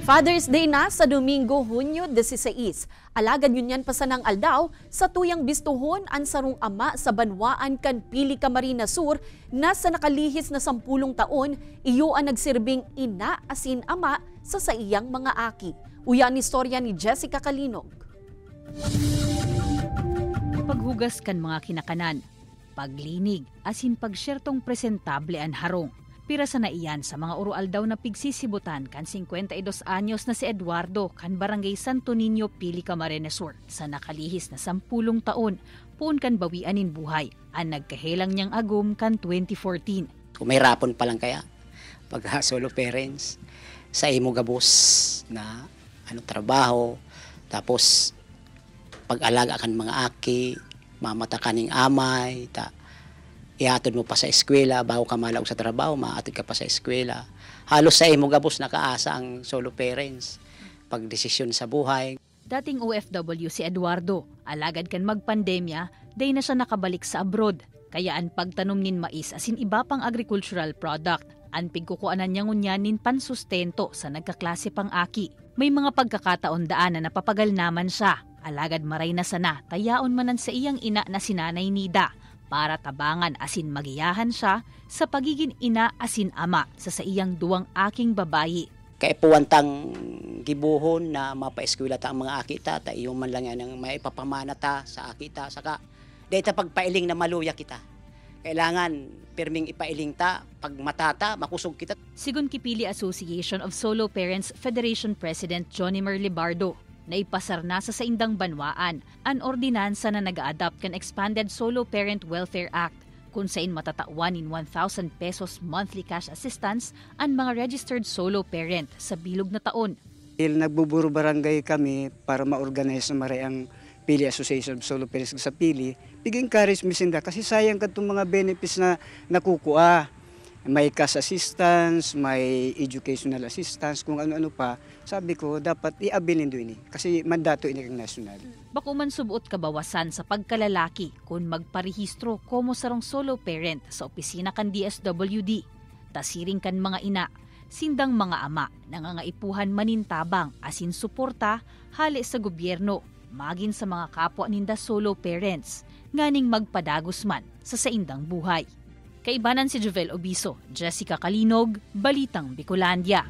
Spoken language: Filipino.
Father's Day na sa Domingo, Hunyo 16. Alagad yun yan pasanang aldaw sa tuyang bistuhon ang sarong ama sa banwaan kan Pili Camarines Sur na sa nakalihis na 10 taon iyo ang nagsirbing ina asin ama sa saiyang mga aki. Uyan istorya ni Jessica Kalinog. Paghugas kan mga kinakanan, paglinig asin pagsyertong presentable an harong. Pira sa naiyan sa mga urual daw na pigsisibutan kan 52 anyos na si Eduardo kan Barangay Santo Niño, Pili Camarines Sur. Sa nakalihis na 10 taon, puun kan bawianin buhay, ang nagkahelang niyang agum kan 2014. Kung may rapon pa lang kaya, pag solo parents, sa imo gabos na trabaho, tapos pag-alaga kan mga aki, mamata kaning amay, ihatod mo pa sa eskwela, bago ka malaog sa trabaho, maatid ka pa sa eskwela. Halos sa imo gabos nakaasa ang solo parents, pagdesisyon sa buhay. Dating OFW si Eduardo, alagad kan magpandemya, day na siya nakabalik sa abroad. Kaya ang pagtanom nin mais asin iba pang agricultural product, ang pigkukuanan niya ngunyanin pansustento sa nagkaklase pang aki. May mga pagkakataon daan na napapagal naman siya, alagad maray na sana, tayaon manan sa iyang ina na si Nanay Nida, para tabangan asin magiyahan siya sa pagiging ina asin ama sa iyang duwang aking babayi. Kaipuwantang gibuhon na mapaeskwela ta ang mga akita, ta iyo man lang yan ang maipapamana ta sa akita, saka dahil pagpailing na maluya kita. Kailangan pirming ipailing ta, pag matata, makusog kita. Sigun Kipili Association of Solo Parents Federation President Johnny Merlibardo, na ipasar na sa saindang banwaan ang ordinansa na nag-a-adapt kan Expanded Solo Parent Welfare Act kung saan matatawan in 1,000 pesos monthly cash assistance ang mga registered solo parent sa bilog na taon. Nagbuburo barangay kami para ma-organize na maray ang Pili Association of Solo Parents sa Pili. Big-encourage misinda kasi sayang ka itong mga benefits na nakukuha. May cash assistance, may educational assistance, kung ano-ano pa. Sabi ko, dapat i-abilin doon kasi mandato ini kang nasyonal. Bako man subuot kabawasan sa pagkalalaki kung magparehistro komo sarong solo parent sa opisina kan DSWD. Tasiring kan mga ina, sindang mga ama, nangangaipuhan manintabang asin suporta hali sa gobyerno, magin sa mga kapwa ninda solo parents, nganing magpadagos man sa saindang buhay. Kaibanan si Jovel Obiso, Jessica Kalinog, Balitang Bicolandia.